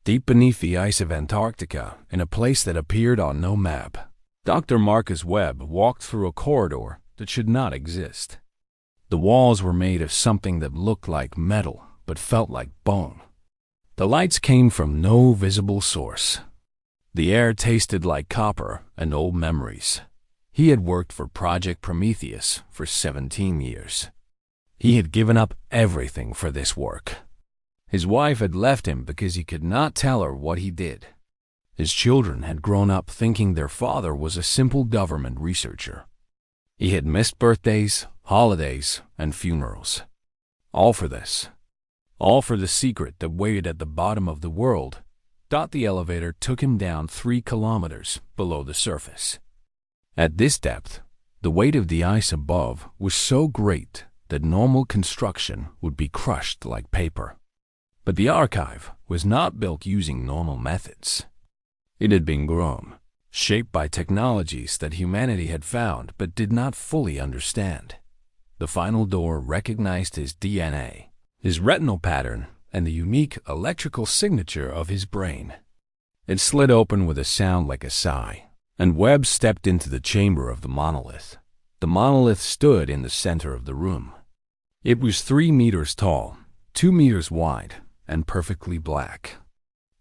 deep beneath the ice of Antarctica, in a place that appeared on no map. Dr. Marcus Webb walked through a corridor that should not exist. The walls were made of something that looked like metal but felt like bone. The lights came from no visible source. The air tasted like copper and old memories. He had worked for Project Prometheus for 17 years. He had given up everything for this work. His wife had left him because he could not tell her what he did. His children had grown up thinking their father was a simple government researcher. He had missed birthdays, holidays, and funerals. All for this. All for the secret that waited at the bottom of the world. The elevator took him down 3 kilometers below the surface. At this depth, the weight of the ice above was so great that normal construction would be crushed like paper. But the archive was not built using normal methods. It had been grown, shaped by technologies that humanity had found but did not fully understand. The final door recognized his DNA, his retinal pattern, and the unique electrical signature of his brain. It slid open with a sound like a sigh, and Webb stepped into the chamber of the monolith. The monolith stood in the center of the room. It was 3 meters tall, 2 meters wide, and perfectly black.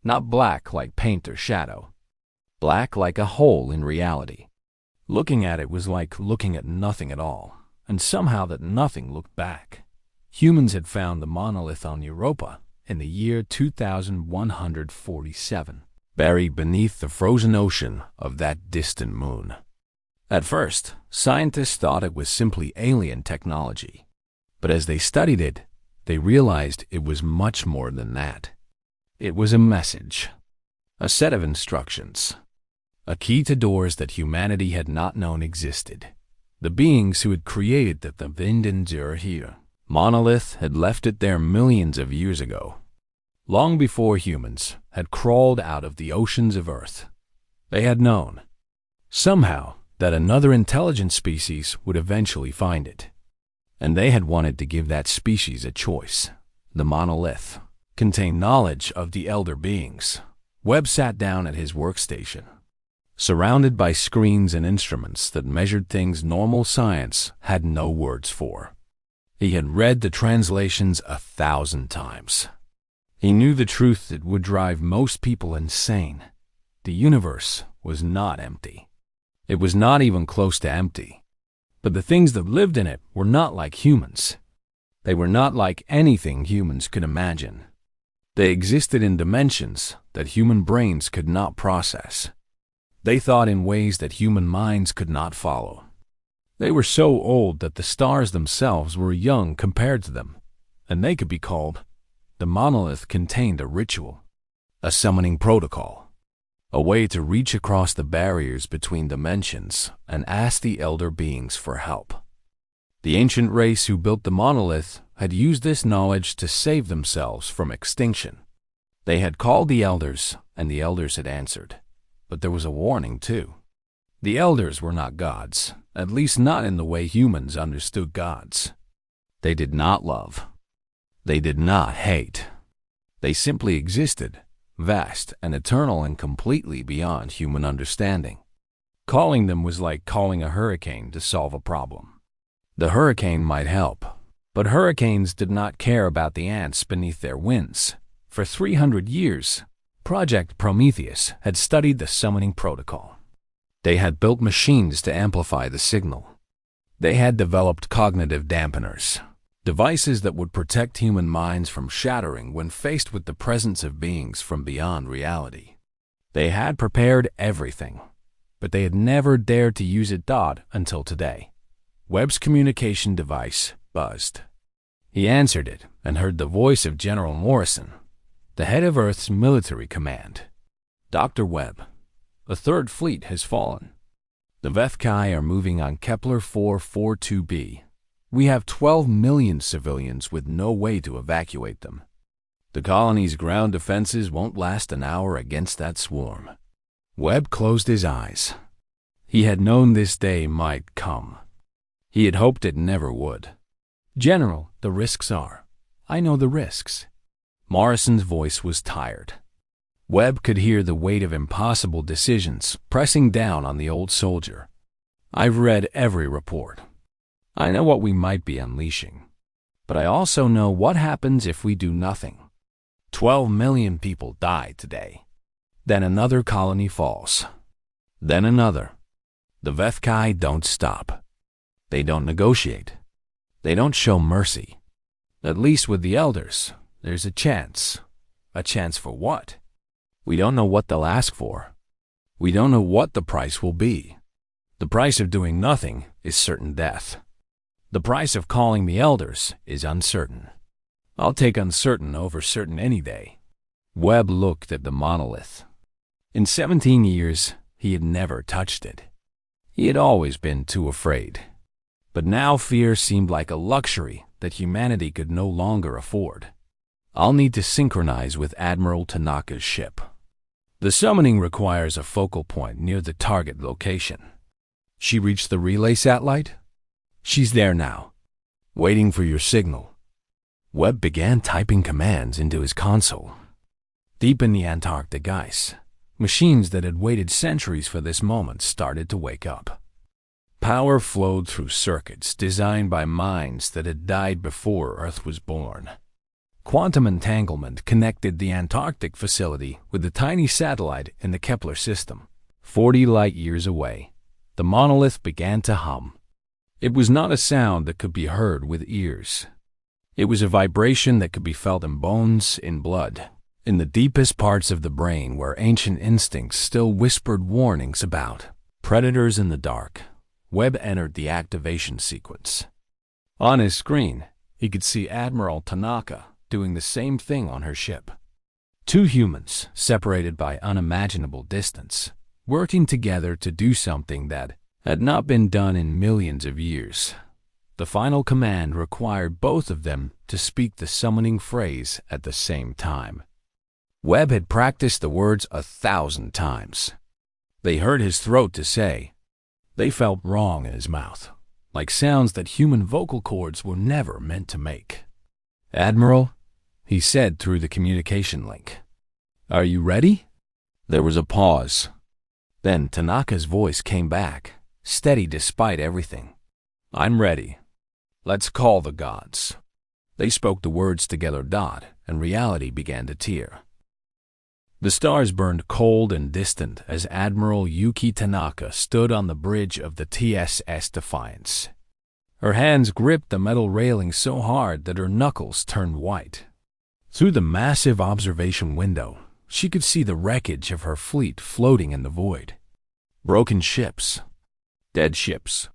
Not black like paint or shadow. Black like a hole in reality. Looking at it was like looking at nothing at all, and somehow that nothing looked back. Humans had found the monolith on Europa in the year 2147, buried beneath the frozen ocean of that distant moon. At first, scientists thought it was simply alien technology, but as they studied it, they realized it was much more than that. It was a message, a set of instructions, a key to doors that humanity had not known existed. The beings who had created the Vindenzur here monolith had left it there millions of years ago, long before humans had crawled out of the oceans of Earth. They had known, somehow, that another intelligent species would eventually find it. And they had wanted to give that species a choice. The monolith contained knowledge of the elder beings. Webb sat down at his workstation, surrounded by screens and instruments that measured things normal science had no words for. He had read the translations 1,000 times. He knew the truth that would drive most people insane. The universe was not empty. It was not even close to empty. But the things that lived in it were not like humans. They were not like anything humans could imagine. They existed in dimensions that human brains could not process. They thought in ways that human minds could not follow. They were so old that the stars themselves were young compared to them, and they could be called. The monolith contained a ritual, a summoning protocol, a way to reach across the barriers between dimensions and ask the elder beings for help. The ancient race who built the monolith had used this knowledge to save themselves from extinction. They had called the elders, and the elders had answered. But there was a warning, too. The elders were not gods, at least not in the way humans understood gods. They did not love. They did not hate. They simply existed, vast and eternal and completely beyond human understanding. Calling them was like calling a hurricane to solve a problem. The hurricane might help, but hurricanes did not care about the ants beneath their wings. For 300 years, Project Prometheus had studied the summoning protocol. They had built machines to amplify the signal. They had developed cognitive dampeners, devices that would protect human minds from shattering when faced with the presence of beings from beyond reality. They had prepared everything, but they had never dared to use it until today. Webb's communication device buzzed. He answered it and heard the voice of General Morrison, the head of Earth's military command. Dr. Webb, the Third Fleet has fallen. The Vethkai are moving on Kepler 442b. We have 12 million civilians with no way to evacuate them. The colony's ground defenses won't last an hour against that swarm. Webb closed his eyes. He had known this day might come. He had hoped it never would. General, the risks are. I know the risks. Morrison's voice was tired. Webb could hear the weight of impossible decisions pressing down on the old soldier. I've read every report. I know what we might be unleashing. But I also know what happens if we do nothing. 12 million people die today. Then another colony falls. Then another. The Vethkai don't stop. They don't negotiate. They don't show mercy. At least with the elders, there's a chance. A chance for what? We don't know what they'll ask for. We don't know what the price will be. The price of doing nothing is certain death. The price of calling the elders is uncertain. I'll take uncertain over certain any day. Webb looked at the monolith. In 17 years, he had never touched it. He had always been too afraid. But now fear seemed like a luxury that humanity could no longer afford. I'll need to synchronize with Admiral Tanaka's ship. The summoning requires a focal point near the target location. She reached the relay satellite? She's there now, waiting for your signal. Webb began typing commands into his console. Deep in the Antarctic ice, machines that had waited centuries for this moment started to wake up. Power flowed through circuits designed by minds that had died before Earth was born. Quantum entanglement connected the Antarctic facility with the tiny satellite in the Kepler system. 40 light-years away, the monolith began to hum. It was not a sound that could be heard with ears. It was a vibration that could be felt in bones, in blood, in the deepest parts of the brain where ancient instincts still whispered warnings about predators in the dark. Webb entered the activation sequence. On his screen, he could see Admiral Tanaka doing the same thing on her ship. Two humans, separated by unimaginable distance, working together to do something that had not been done in millions of years. The final command required both of them to speak the summoning phrase at the same time. Webb had practiced the words 1,000 times. They hurt his throat to say. They felt wrong in his mouth, like sounds that human vocal cords were never meant to make. "Admiral," he said through the communication link. "Are you ready?" There was a pause. Then Tanaka's voice came back, steady despite everything. "I'm ready. Let's call the gods." They spoke the words together, and reality began to tear. The stars burned cold and distant as Admiral Yuki Tanaka stood on the bridge of the TSS Defiance. Her hands gripped the metal railing so hard that her knuckles turned white. Through the massive observation window, she could see the wreckage of her fleet floating in the void. Broken ships. Dead ships.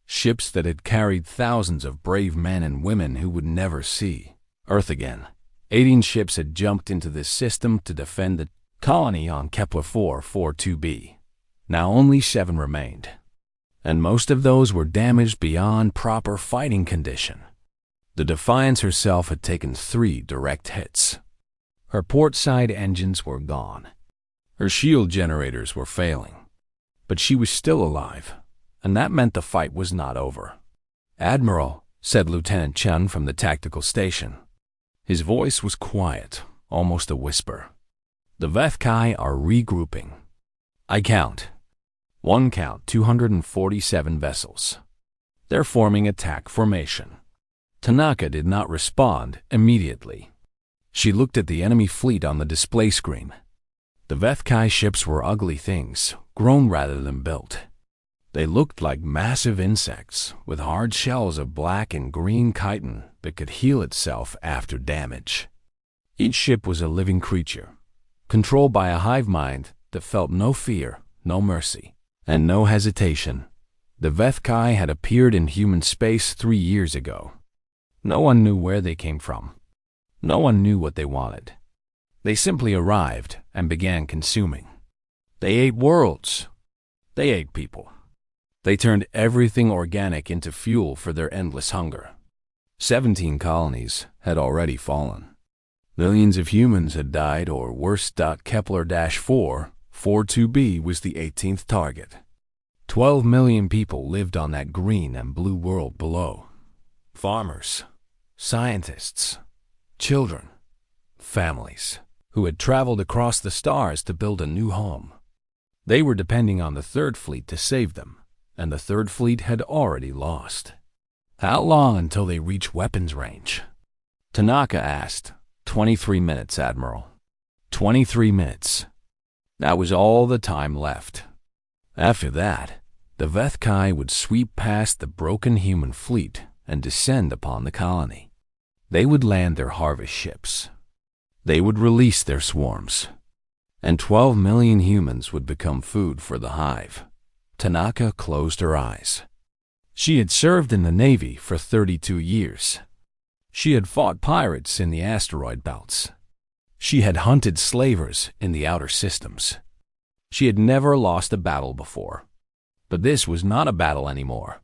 Ships that had carried thousands of brave men and women who would never see Earth again. 18 ships had jumped into this system to defend the colony on Kepler 442b. Now only 7 remained, and most of those were damaged beyond proper fighting condition. The Defiance herself had taken 3 direct hits. Her port side engines were gone. Her shield generators were failing. But she was still alive, and that meant the fight was not over. "Admiral," said Lieutenant Chun from the tactical station. His voice was quiet, almost a whisper. "The Vethkai are regrouping. I count. 247 vessels. They're forming attack formation." Tanaka did not respond immediately. She looked at the enemy fleet on the display screen. The Vethkai ships were ugly things, grown rather than built. They looked like massive insects with hard shells of black and green chitin that could heal itself after damage. Each ship was a living creature, controlled by a hive mind that felt no fear, no mercy, and no hesitation. The Vethkai had appeared in human space 3 years ago. No one knew where they came from. No one knew what they wanted. They simply arrived and began consuming. They ate worlds. They ate people. They turned everything organic into fuel for their endless hunger. 17 colonies had already fallen. Millions of humans had died, or worse. Kepler-442b was the 18th target. 12 million people lived on that green and blue world below. Farmers, scientists, children, families, who had traveled across the stars to build a new home. They were depending on the Third Fleet to save them, and the Third Fleet had already lost. How long until they reach weapons range? Tanaka asked. 23 minutes, Admiral. 23 minutes. That was all the time left. After that, the Vethkai would sweep past the broken human fleet and descend upon the colony. They would land their harvest ships. They would release their swarms. And 12 million humans would become food for the hive. Tanaka closed her eyes. She had served in the Navy for 32 years. She had fought pirates in the asteroid belts. She had hunted slavers in the outer systems. She had never lost a battle before. But this was not a battle anymore.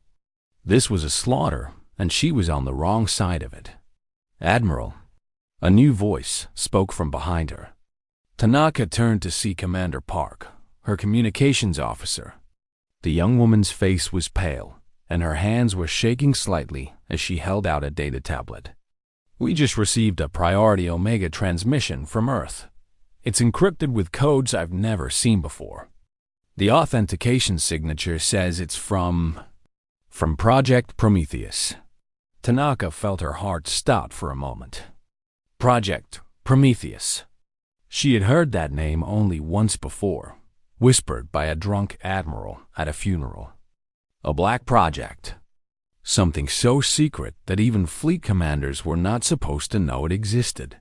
This was a slaughter, and she was on the wrong side of it. Admiral, a new voice spoke from behind her. Tanaka turned to see Commander Park, her communications officer. The young woman's face was pale, and her hands were shaking slightly as she held out a data tablet. We just received a priority Omega transmission from Earth. It's encrypted with codes I've never seen before. The authentication signature says it's from Project Prometheus. Tanaka felt her heart stop for a moment. Project Prometheus. She had heard that name only once before, whispered by a drunk admiral at a funeral. A black project. Something so secret that even fleet commanders were not supposed to know it existed.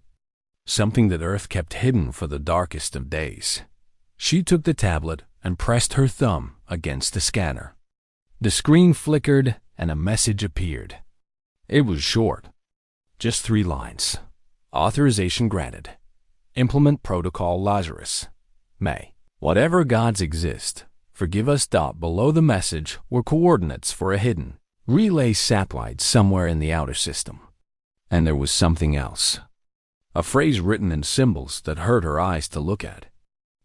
Something that Earth kept hidden for the darkest of days. She took the tablet and pressed her thumb against the scanner. The screen flickered and a message appeared. It was short. Just 3 lines. Authorization granted. Implement Protocol Lazarus. May. Whatever gods exist, forgive us. Below the message were coordinates for a hidden relay satellite somewhere in the outer system. And there was something else. A phrase written in symbols that hurt her eyes to look at.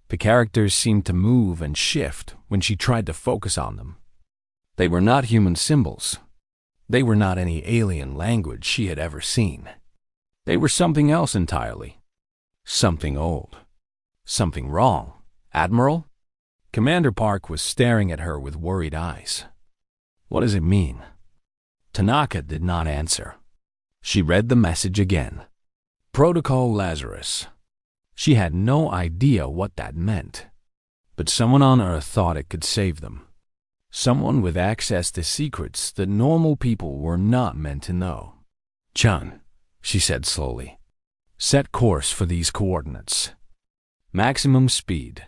The characters seemed to move and shift when she tried to focus on them. They were not human symbols. They were not any alien language she had ever seen. They were something else entirely. Something old. Something wrong. Admiral? Commander Park was staring at her with worried eyes. What does it mean? Tanaka did not answer. She read the message again. Protocol Lazarus. She had no idea what that meant. But someone on Earth thought it could save them. Someone with access to secrets that normal people were not meant to know. Chun, she said slowly. Set course for these coordinates. Maximum speed.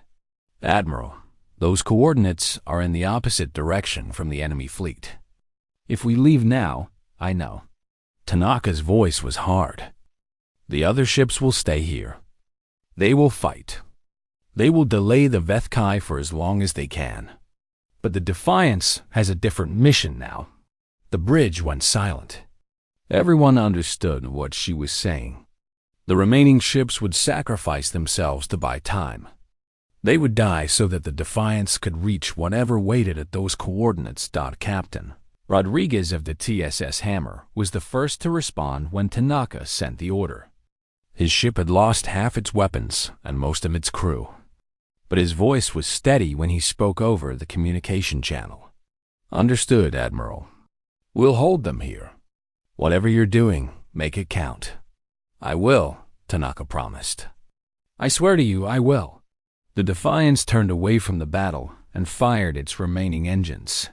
Admiral, those coordinates are in the opposite direction from the enemy fleet. If we leave now, I know. Tanaka's voice was hard. The other ships will stay here. They will fight. They will delay the Vethkai for as long as they can. But the Defiance has a different mission now. The bridge went silent. Everyone understood what she was saying. The remaining ships would sacrifice themselves to buy time. They would die so that the Defiance could reach whatever waited at those coordinates. Captain Rodriguez of the TSS Hammer was the first to respond when Tanaka sent the order. His ship had lost half its weapons and most of its crew. But his voice was steady when he spoke over the communication channel. Understood, Admiral. We'll hold them here. Whatever you're doing, make it count. I will, Tanaka promised. I swear to you, I will. The Defiance turned away from the battle and fired its remaining engines.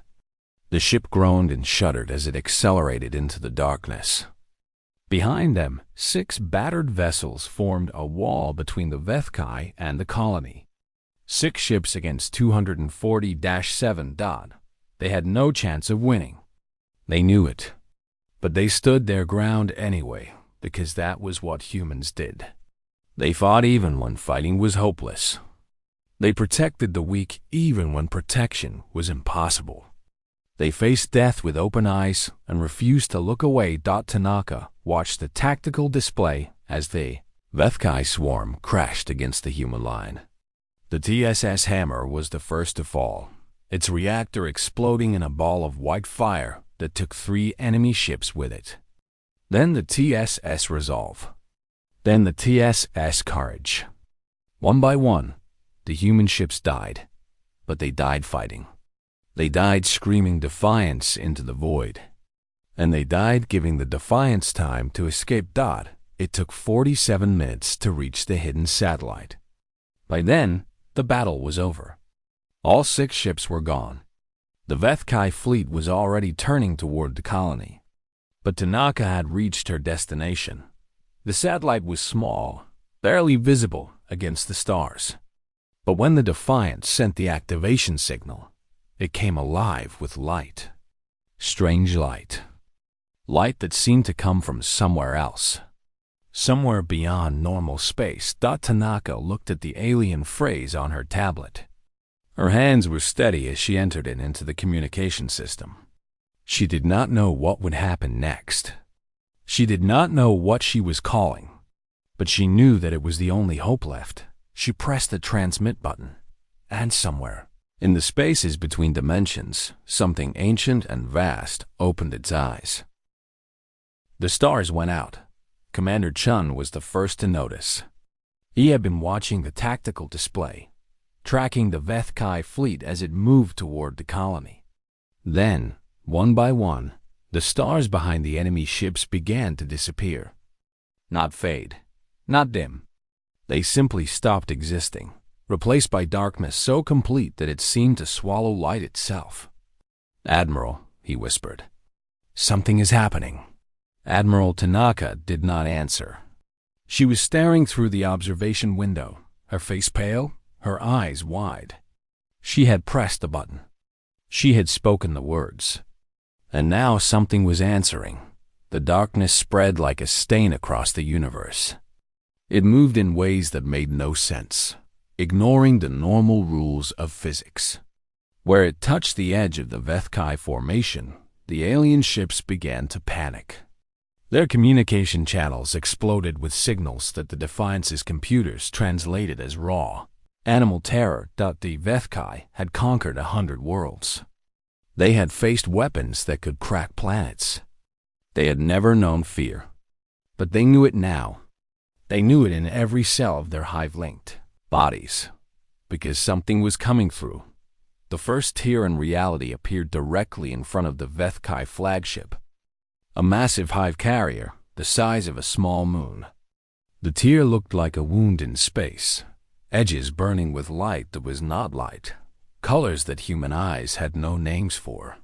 The ship groaned and shuddered as it accelerated into the darkness. Behind them, 6 battered vessels formed a wall between the Vethkai and the colony. 6 ships against 240-7. They had no chance of winning. They knew it. But they stood their ground anyway, because that was what humans did. They fought even when fighting was hopeless. They protected the weak even when protection was impossible. They faced death with open eyes and refused to look away. Tanaka watched the tactical display as the Vethkai swarm crashed against the human line. The TSS Hammer was the first to fall, its reactor exploding in a ball of white fire that took 3 enemy ships with it. Then the TSS Resolve. Then the TSS Courage, One by one, the human ships died, but they died fighting. They died screaming defiance into the void. And they died giving the Defiance time to escape. It took 47 minutes to reach the hidden satellite. By then, the battle was over. All 6 ships were gone. The HFY fleet was already turning toward the colony. But Tanaka had reached her destination. The satellite was small, barely visible against the stars. But when the Defiance sent the activation signal, it came alive with light. Strange light. Light that seemed to come from somewhere else. Somewhere beyond normal space. Tanaka looked at the alien phrase on her tablet. Her hands were steady as she entered it into the communication system. She did not know what would happen next. She did not know what she was calling, but she knew that it was the only hope left. She pressed the transmit button, and somewhere, in the spaces between dimensions, something ancient and vast opened its eyes. The stars went out. Commander Chun was the first to notice. He had been watching the tactical display, tracking the HFY fleet as it moved toward the colony. Then, one by one, the stars behind the enemy ships began to disappear. Not fade, not dim. They simply stopped existing, replaced by darkness so complete that it seemed to swallow light itself. "Admiral," he whispered, "something is happening." Admiral Tanaka did not answer. She was staring through the observation window, her face pale, her eyes wide. She had pressed the button. She had spoken the words. And now something was answering. The darkness spread like a stain across the universe. It moved in ways that made no sense, ignoring the normal rules of physics. Where it touched the edge of the HFY formation, the alien ships began to panic. Their communication channels exploded with signals that the Defiance's computers translated as raw animal terror. The HFY had conquered 100 worlds. They had faced weapons that could crack planets. They had never known fear. But they knew it now. They knew it in every cell of their hive-linked bodies. Because something was coming through. The first tear in reality appeared directly in front of the HFY flagship. A massive hive carrier, the size of a small moon. The tear looked like a wound in space, edges burning with light that was not light, colors that human eyes had no names for.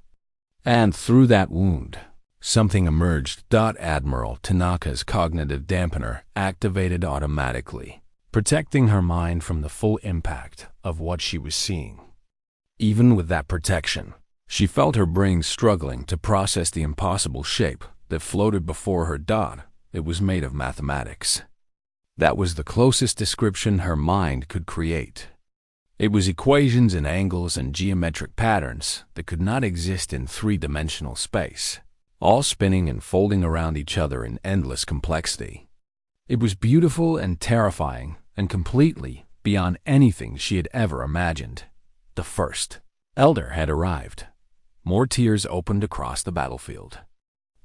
And through that wound, something emerged. Admiral Tanaka's cognitive dampener activated automatically, protecting her mind from the full impact of what she was seeing. Even with that protection, she felt her brain struggling to process the impossible shape that floated before her. It was made of mathematics. That was the closest description her mind could create. It was equations and angles and geometric patterns that could not exist in 3-dimensional space, all spinning and folding around each other in endless complexity. It was beautiful and terrifying and completely beyond anything she had ever imagined. The first Elder had arrived. More tiers opened across the battlefield.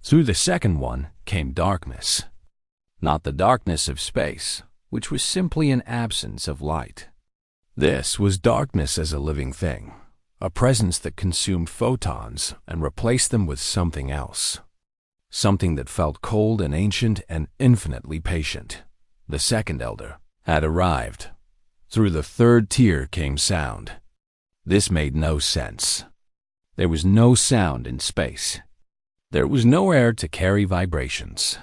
Through the second one came darkness. Not the darkness of space, which was simply an absence of light. This was darkness as a living thing, a presence that consumed photons and replaced them with something else. Something that felt cold and ancient and infinitely patient. The second Elder had arrived. Through the third tier came sound. This made no sense. There was no sound in space. There was no air to carry vibrations.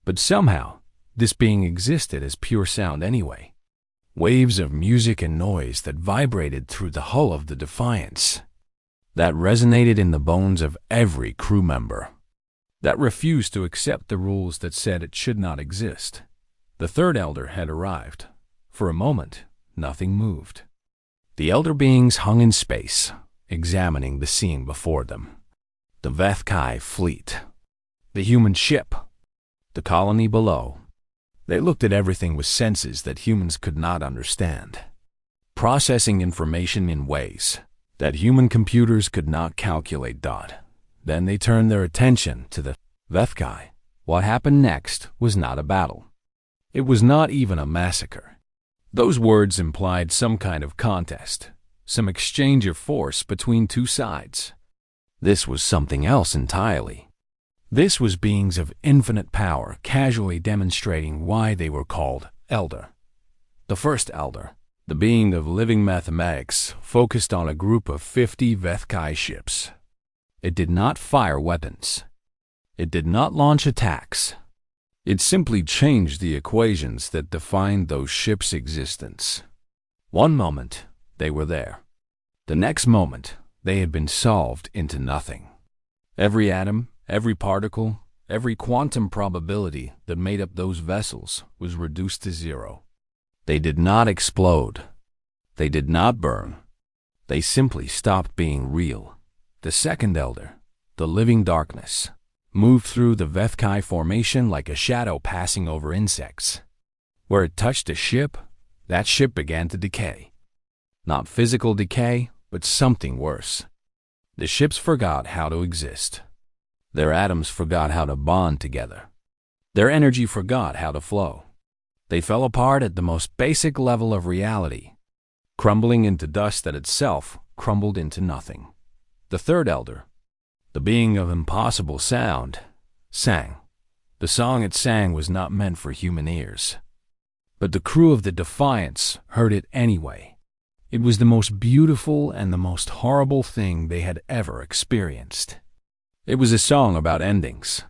But somehow, this being existed as pure sound anyway. Waves of music and noise that vibrated through the hull of the Defiance. That resonated in the bones of every crew member. That refused to accept the rules that said it should not exist. The third Elder had arrived. For a moment, nothing moved. The Elder beings hung in space, examining the scene before them. The HFY fleet. The human ship. The colony below. They looked at everything with senses that humans could not understand, processing information in ways that human computers could not calculate. Then they turned their attention to the HFY. What happened next was not a battle. It was not even a massacre. Those words implied some kind of contest, some exchange of force between two sides. This was something else entirely. This was beings of infinite power casually demonstrating why they were called Elder. The first Elder, the being of living mathematics, focused on a group of 50 Vethkai ships. It did not fire weapons. It did not launch attacks. It simply changed the equations that defined those ships' existence. One moment, they were there. The next moment, they had been solved into nothing. Every atom, every particle, every quantum probability that made up those vessels was reduced to zero. They did not explode. They did not burn. They simply stopped being real. The second Elder, the living darkness, moved through the Vethkai formation like a shadow passing over insects. Where it touched a ship, that ship began to decay. Not physical decay, but something worse. The ships forgot how to exist. Their atoms forgot how to bond together. Their energy forgot how to flow. They fell apart at the most basic level of reality, crumbling into dust that itself crumbled into nothing. The third Elder, the being of impossible sound, sang. The song it sang was not meant for human ears. But the crew of the Defiance heard it anyway. It was the most beautiful and the most horrible thing they had ever experienced. It was a song about endings,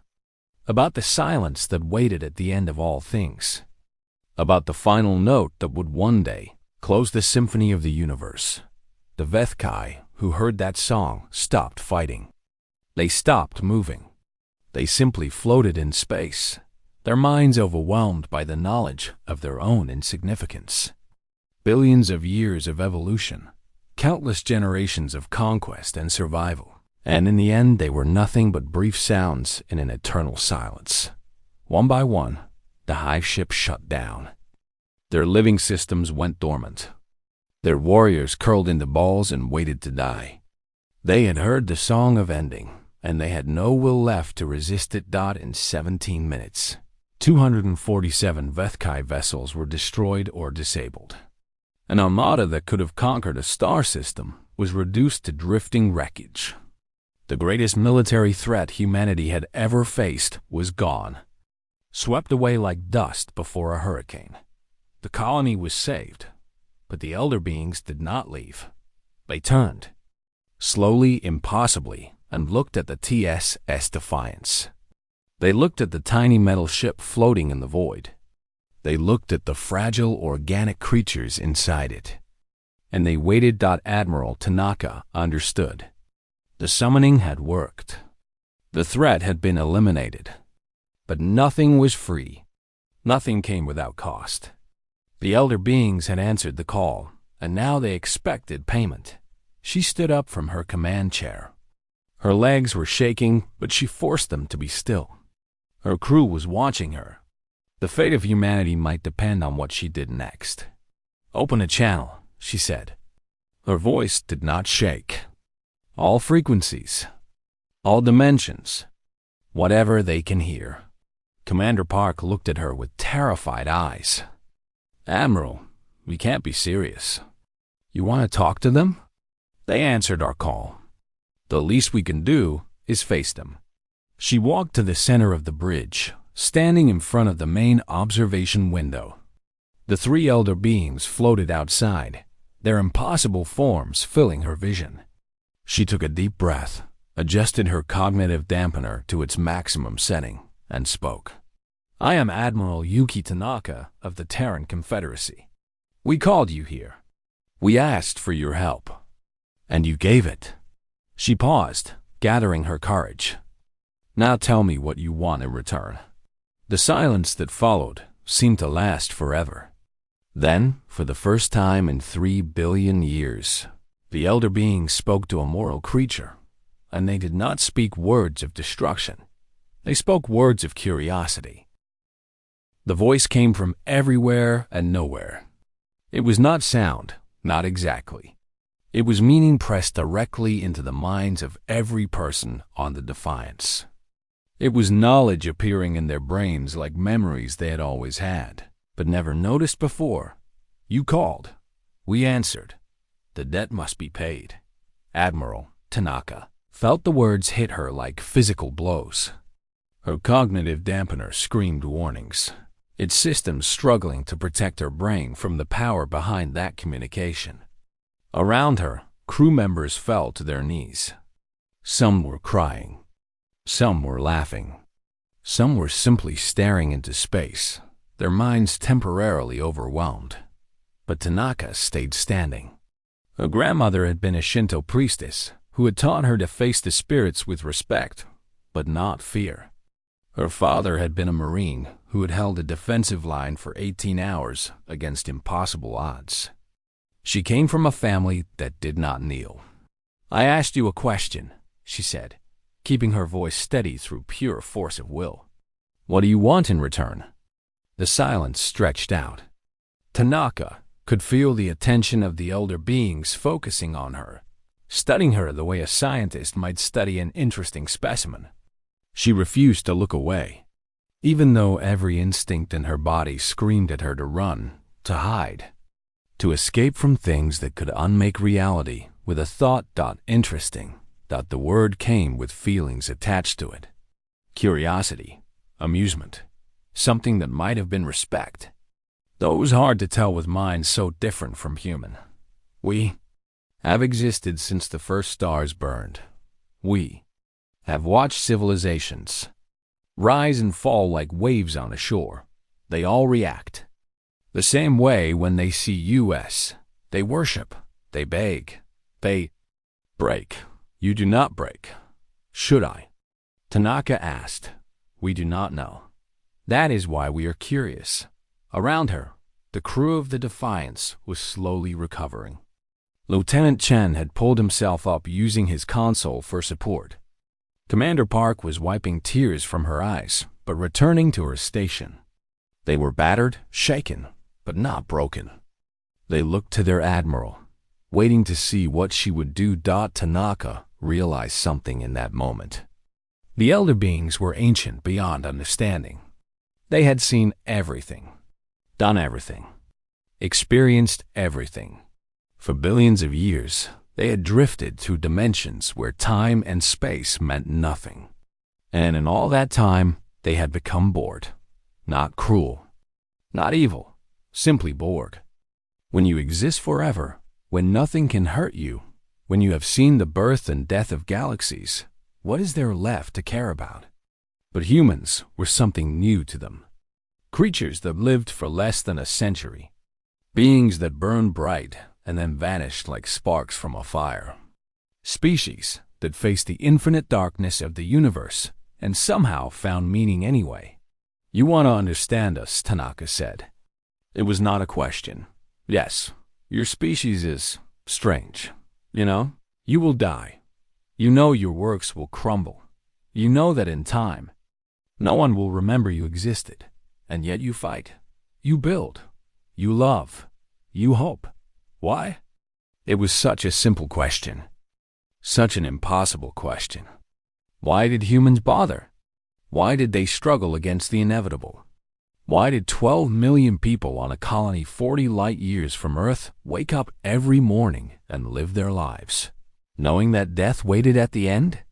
about the silence that waited at the end of all things, about the final note that would one day close the symphony of the universe. The Vethkai who heard that song stopped fighting. They stopped moving. They simply floated in space, their minds overwhelmed by the knowledge of their own insignificance. Billions of years of evolution, countless generations of conquest and survival, and in the end they were nothing but brief sounds in an eternal silence. One by one, the hive ship shut down. Their living systems went dormant. Their warriors curled into balls and waited to die. They had heard the song of ending, and they had no will left to resist it. In 17 minutes, 247 Vethkai vessels were destroyed or disabled. An armada that could have conquered a star system was reduced to drifting wreckage. The greatest military threat humanity had ever faced was gone, swept away like dust before a hurricane. The colony was saved, but the Elder beings did not leave. They turned, slowly, impossibly, and looked at the TSS Defiance. They looked at the tiny metal ship floating in the void. They looked at the fragile organic creatures inside it. And they waited. Admiral Tanaka understood. The summoning had worked. The threat had been eliminated. But nothing was free. Nothing came without cost. The Elder beings had answered the call, and now they expected payment. She stood up from her command chair. Her legs were shaking, but she forced them to be still. Her crew was watching her. The fate of humanity might depend on what she did next. "Open a channel," she said. Her voice did not shake. "All frequencies, all dimensions, whatever they can hear." Commander Park looked at her with terrified eyes. "Admiral, we can't be serious. You want to talk to them?" They answered our call. "The least we can do is face them." She walked to the center of the bridge, standing in front of the main observation window. The three Elder beings floated outside, their impossible forms filling her vision. She took a deep breath, adjusted her cognitive dampener to its maximum setting, and spoke. "I am Admiral Yuki Tanaka of the Terran Confederacy. We called you here. We asked for your help. And you gave it." She paused, gathering her courage. "Now tell me what you want in return." The silence that followed seemed to last forever. Then, for the first time in 3 billion years, the Elder beings spoke to a mortal creature, and they did not speak words of destruction. They spoke words of curiosity. The voice came from everywhere and nowhere. It was not sound, not exactly. It was meaning pressed directly into the minds of every person on the Defiance. It was knowledge appearing in their brains like memories they had always had, but never noticed before. You called. We answered. The debt must be paid. Admiral Tanaka felt the words hit her like physical blows. Her cognitive dampener screamed warnings, its systems struggling to protect her brain from the power behind that communication. Around her, crew members fell to their knees. Some were crying. Some were laughing. Some were simply staring into space, their minds temporarily overwhelmed. But Tanaka stayed standing. Her grandmother had been a Shinto priestess who had taught her to face the spirits with respect, but not fear. Her father had been a Marine who had held a defensive line for 18 hours against impossible odds. She came from a family that did not kneel. I asked you a question, she said, keeping her voice steady through pure force of will. What do you want in return? The silence stretched out. Tanaka could feel the attention of the elder beings focusing on her, studying her the way a scientist might study an interesting specimen. She refused to look away, even though every instinct in her body screamed at her to run, to hide, to escape from things that could unmake reality with a thought. Interesting. The word came with feelings attached to it. Curiosity, amusement, something that might have been respect. Those hard to tell with minds so different from human. We have existed since the first stars burned. We have watched civilizations rise and fall like waves on a shore. They all react. The same way when they see us. They worship. They beg. They break. You do not break. Should I? Tanaka asked. We do not know. That is why we are curious. Around her, the crew of the Defiance was slowly recovering. Lieutenant Chen had pulled himself up using his console for support. Commander Park was wiping tears from her eyes, but returning to her station. They were battered, shaken, but not broken. They looked to their admiral, waiting to see what she would do. Tanaka realized something in that moment. The elder beings were ancient beyond understanding. They had seen everything, done everything, experienced everything. For billions of years, they had drifted through dimensions where time and space meant nothing. And in all that time, they had become bored. Not cruel, not evil, simply bored. When you exist forever, when nothing can hurt you, when you have seen the birth and death of galaxies, what is there left to care about? But humans were something new to them. Creatures that lived for less than a century. Beings that burned bright and then vanished like sparks from a fire. Species that faced the infinite darkness of the universe and somehow found meaning anyway. You want to understand us, Tanaka said. It was not a question. Yes, your species is strange. You know, you will die. You know your works will crumble. You know that in time, no one will remember you existed. And yet you fight. You build. You love. You hope. Why? It was such a simple question. Such an impossible question. Why did humans bother? Why did they struggle against the inevitable? Why did 12 million people on a colony 40 light years from Earth wake up every morning and live their lives, knowing that death waited at the end?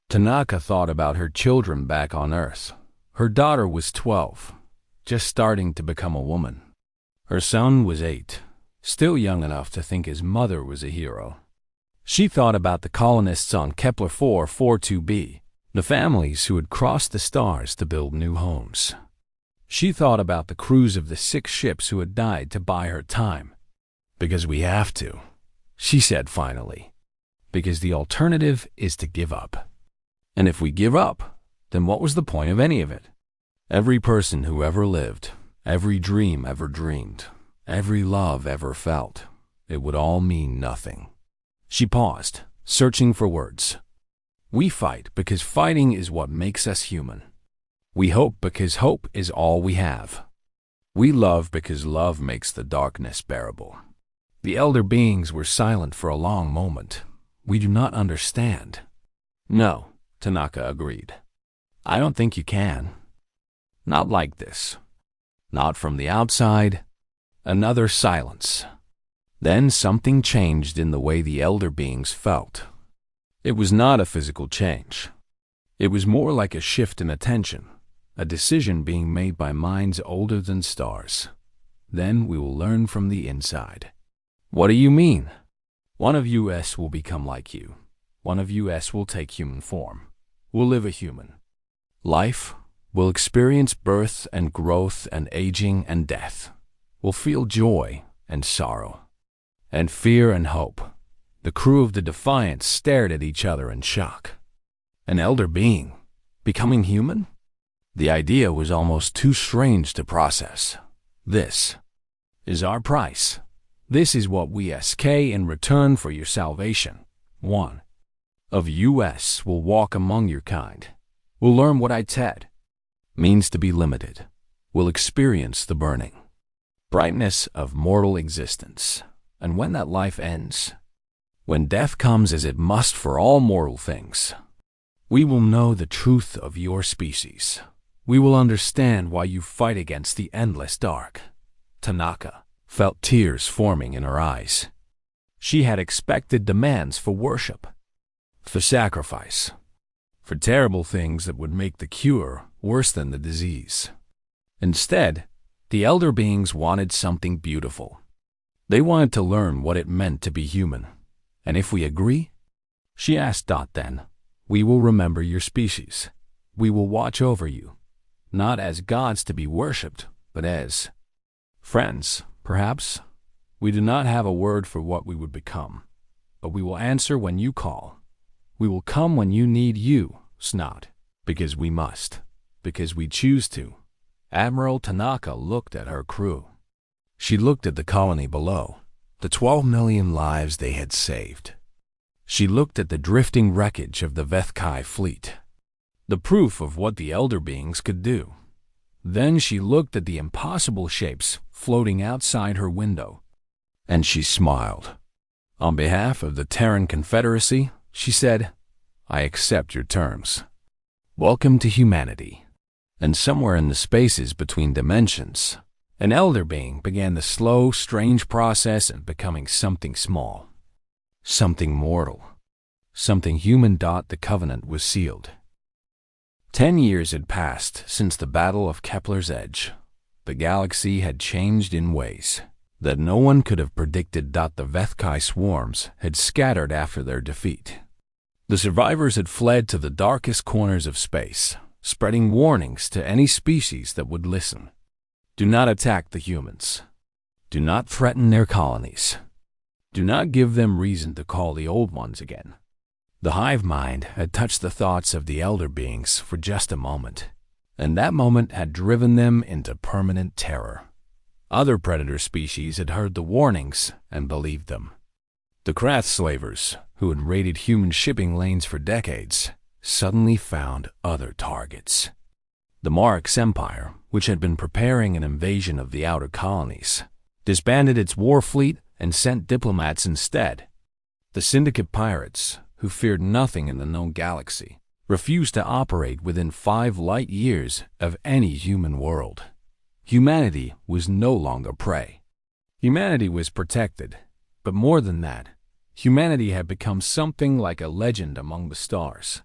Tanaka thought about her children back on Earth. Her daughter was 12, just starting to become a woman. Her son was 8, still young enough to think his mother was a hero. She thought about the colonists on Kepler 442b, the families who had crossed the stars to build new homes. She thought about the crews of the 6 ships who had died to buy her time. Because we have to, she said finally. Because the alternative is to give up. And if we give up, then what was the point of any of it? Every person who ever lived, every dream ever dreamed, every love ever felt, it would all mean nothing. She paused, searching for words. We fight because fighting is what makes us human. We hope because hope is all we have. We love because love makes the darkness bearable. The elder beings were silent for a long moment. We do not understand. No, Tanaka agreed. I don't think you can. Not like this. Not from the outside. Another silence. Then something changed in the way the elder beings felt. It was not a physical change. It was more like a shift in attention, a decision being made by minds older than stars. Then we will learn from the inside. What do you mean? One of us will become like you. One of us will take human form. Will live a human life. Will experience birth and growth and aging and death. Will feel joy and sorrow and fear and hope. The crew of the Defiant stared at each other in shock. An elder being becoming human? The idea was almost too strange to process. This is our price. This is what we ask in return for your salvation. One of us will walk among your kind. Will learn what Ted means to be limited. Will experience the burning brightness of mortal existence. And when that life ends, when death comes as it must for all mortal things, we will know the truth of your species. We will understand why you fight against the endless dark. Tanaka felt tears forming in her eyes. She had expected demands for worship, for sacrifice, for terrible things that would make the cure worse than the disease. Instead, the elder beings wanted something beautiful. They wanted to learn what it meant to be human. And if we agree, she asked, then, we will remember your species. We will watch over you, not as gods to be worshipped, but as friends, perhaps. We do not have a word for what we would become, but we will answer when you call. We will come when you need you, Snot, because we must, because we choose to. Admiral Tanaka looked at her crew. She looked at the colony below, the 12 million lives they had saved. She looked at the drifting wreckage of the Vethkai fleet, the proof of what the elder beings could do. Then she looked at the impossible shapes floating outside her window, and she smiled. On behalf of the Terran Confederacy, she said, I accept your terms. Welcome to humanity. And somewhere in the spaces between dimensions, an elder being began the slow, strange process of becoming something small, something mortal, something human. The covenant was sealed. 10 years had passed since the Battle of Kepler's Edge. The galaxy had changed in ways that no one could have predicted. The Vethkai swarms had scattered after their defeat. The survivors had fled to the darkest corners of space, spreading warnings to any species that would listen. Do not attack the humans. Do not threaten their colonies. Do not give them reason to call the old ones again. The hive mind had touched the thoughts of the elder beings for just a moment, and that moment had driven them into permanent terror. Other predator species had heard the warnings and believed them. The Krath slavers, who had raided human shipping lanes for decades, suddenly found other targets. The Marx Empire, which had been preparing an invasion of the outer colonies, disbanded its war fleet and sent diplomats instead. The Syndicate pirates, who feared nothing in the known galaxy, refused to operate within 5 light years of any human world. Humanity was no longer prey. Humanity was protected, but more than that, humanity had become something like a legend among the stars.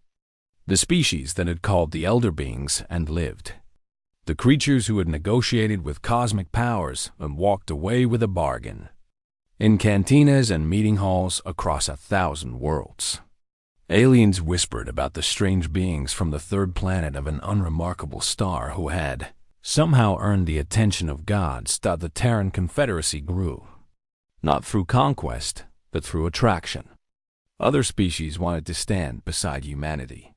The species that had called the elder beings and lived. The creatures who had negotiated with cosmic powers and walked away with a bargain. In cantinas and meeting halls across 1,000 worlds, aliens whispered about the strange beings from the third planet of an unremarkable star who had somehow earned the attention of gods. The Terran Confederacy grew, not through conquest, but through attraction. Other species wanted to stand beside humanity.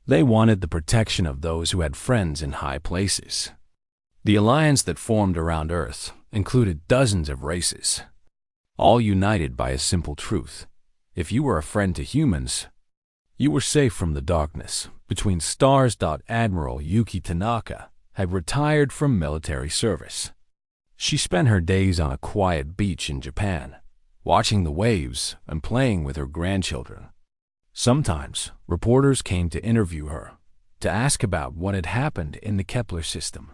They wanted the protection of those who had friends in high places. The alliance that formed around Earth included dozens of races, all united by a simple truth. If you were a friend to humans, you were safe from the darkness between stars. Admiral Yuki Tanaka had retired from military service. She spent her days on a quiet beach in Japan, watching the waves and playing with her grandchildren. Sometimes, reporters came to interview her, to ask about what had happened in the Kepler system.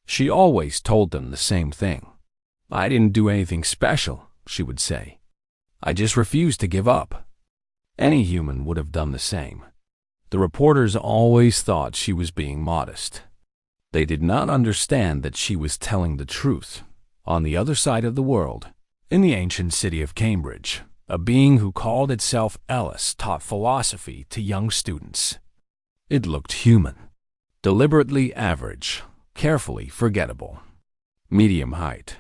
She always told them the same thing. "I didn't do anything special," she would say. "I just refused to give up." Any human would have done the same. The reporters always thought she was being modest. They did not understand that she was telling the truth. On the other side of the world, in the ancient city of Cambridge, a being who called itself Ellis taught philosophy to young students. It looked human, deliberately average, carefully forgettable. Medium height,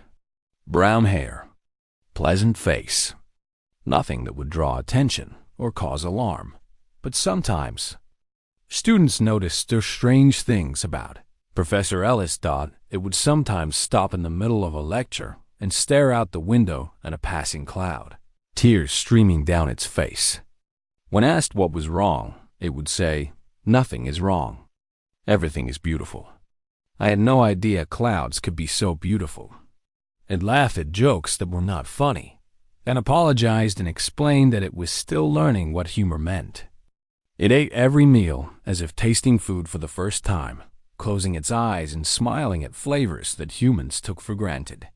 brown hair, pleasant face. Nothing that would draw attention or cause alarm. But sometimes, students noticed strange things about it. Professor Ellis thought it would sometimes stop in the middle of a lecture and stare out the window at a passing cloud, tears streaming down its face. When asked what was wrong, it would say, "Nothing is wrong. Everything is beautiful." I had no idea clouds could be so beautiful. It laughed at jokes that were not funny, and apologized and explained that it was still learning what humor meant. It ate every meal as if tasting food for the first time, closing its eyes and smiling at flavors that humans took for granted.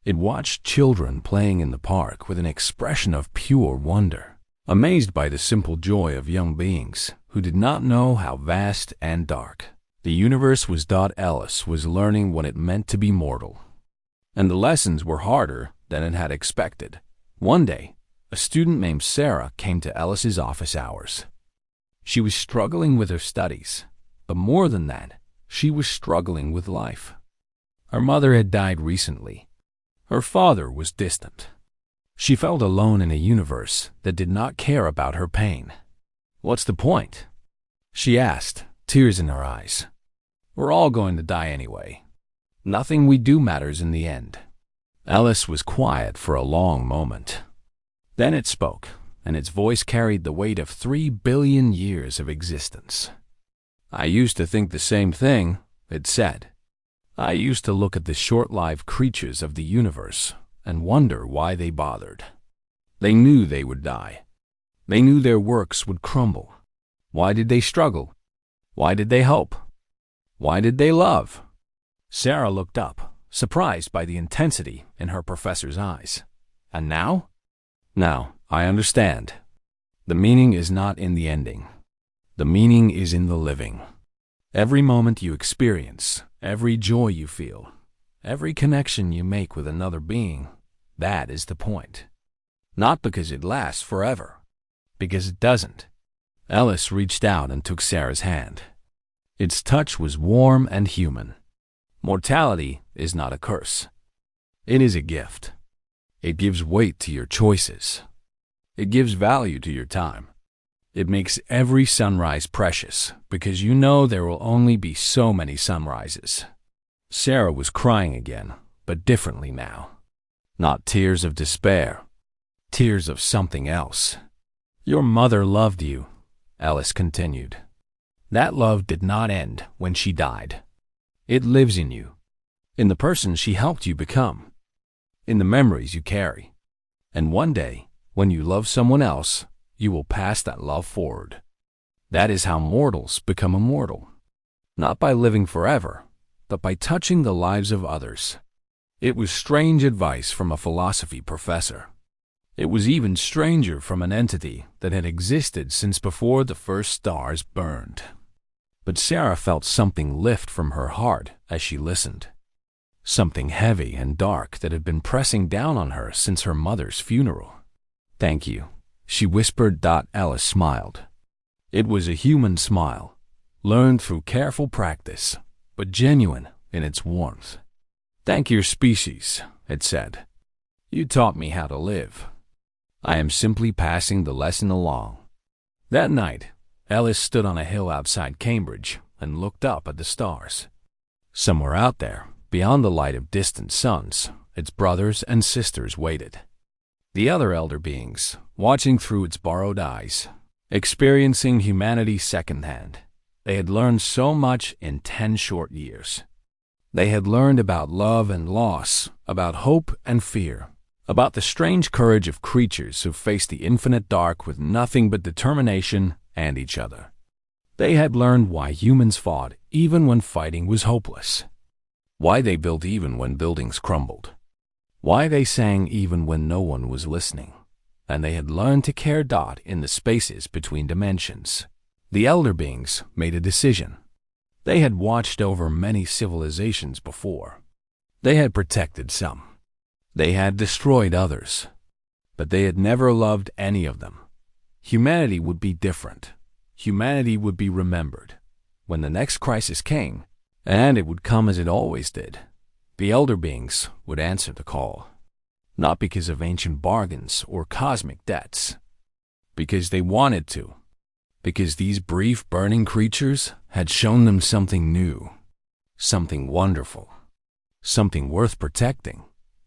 It watched children playing in the park with an expression of pure wonder, amazed by the simple joy of young beings who did not know how vast and dark the universe was. Ellis was learning what it meant to be mortal, and the lessons were harder than it had expected. One day, a student named Sarah came to Ellis's office hours. She was struggling with her studies, but more than that, she was struggling with life. Her mother had died recently. Her father was distant. She felt alone in a universe that did not care about her pain. "What's the point?" she asked, tears in her eyes. "We're all going to die anyway. Nothing we do matters in the end." Ellis was quiet for a long moment. Then it spoke, and its voice carried the weight of 3 billion years of existence. "I used to think the same thing," it said. "I used to look at the short-lived creatures of the universe and wonder why they bothered. They knew they would die. They knew their works would crumble. Why did they struggle? Why did they hope? Why did they love?" Sarah looked up, surprised by the intensity in her professor's eyes. "And now?" "Now, I understand. The meaning is not in the ending. The meaning is in the living. Every moment you experience, every joy you feel, every connection you make with another being, that is the point. Not because it lasts forever, because it doesn't." Ellis reached out and took Sarah's hand. Its touch was warm and human. Mortality is not a curse. It is a gift. It gives weight to your choices. It gives value to your time. It makes every sunrise precious because you know there will only be so many sunrises. Sarah was crying again, but differently now. Not tears of despair, tears of something else. "Your mother loved you," Ellis continued. "That love did not end when she died. It lives in you, in the person she helped you become, in the memories you carry. And one day, when you love someone else, you will pass that love forward. That is how mortals become immortal. Not by living forever, but by touching the lives of others." It was strange advice from a philosophy professor. It was even stranger from an entity that had existed since before the first stars burned. But Sarah felt something lift from her heart as she listened. Something heavy and dark that had been pressing down on her since her mother's funeral. "Thank you," she whispered. Ellis smiled. It was a human smile, learned through careful practice, but genuine in its warmth. "Thank your species," it said. "You taught me how to live. I am simply passing the lesson along." That night, Ellis stood on a hill outside Cambridge and looked up at the stars. Somewhere out there, beyond the light of distant suns, its brothers and sisters waited. The other elder beings, watching through its borrowed eyes, experiencing humanity secondhand. They had learned so much in 10 short years. They had learned about love and loss, about hope and fear, about the strange courage of creatures who faced the infinite dark with nothing but determination and each other. They had learned why humans fought even when fighting was hopeless, why they built even when buildings crumbled, why they sang even when no one was listening, and they had learned to care. In the spaces between dimensions, the elder beings made a decision. They had watched over many civilizations before. They had protected some. They had destroyed others. But they had never loved any of them. Humanity would be different. Humanity would be remembered. When the next crisis came, and it would come as it always did, the elder beings would answer the call. Not because of ancient bargains or cosmic debts. Because they wanted to. Because these brief burning creatures had shown them something new. Something wonderful. Something worth protecting.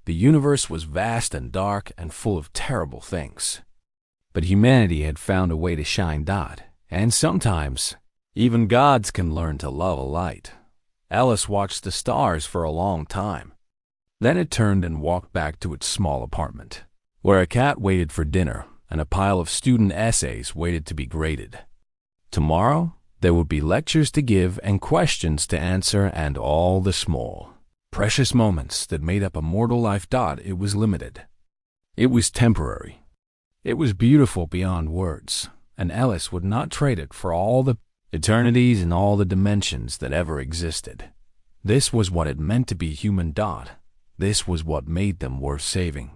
The universe was vast and dark and full of terrible things. But humanity had found a way to shine. And sometimes, even gods can learn to love a light. Alice watched the stars for a long time. Then it turned and walked back to its small apartment, where a cat waited for dinner and a pile of student essays waited to be graded. Tomorrow, there would be lectures to give and questions to answer, and all the small, precious moments that made up a mortal life. It was limited. It was temporary. It was beautiful beyond words, and Alice would not trade it for all the eternities and all the dimensions that ever existed. This was what it meant to be human. This was what made them worth saving.